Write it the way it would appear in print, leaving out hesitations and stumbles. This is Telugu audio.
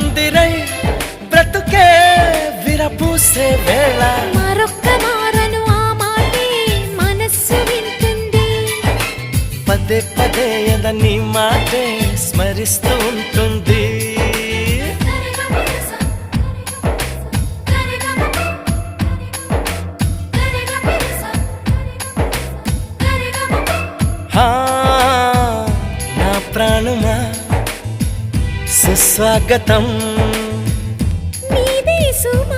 పందిరై బ్రతుకే విరపూసే వేళ మరొక్క మారను ఆ మాటే మనస్సు వింటుంది పదే పదే నీ మాటే స్మరిస్తూ ఉంటుంది నా ప్రాణమా సుస్వాగతం నీదే సుమా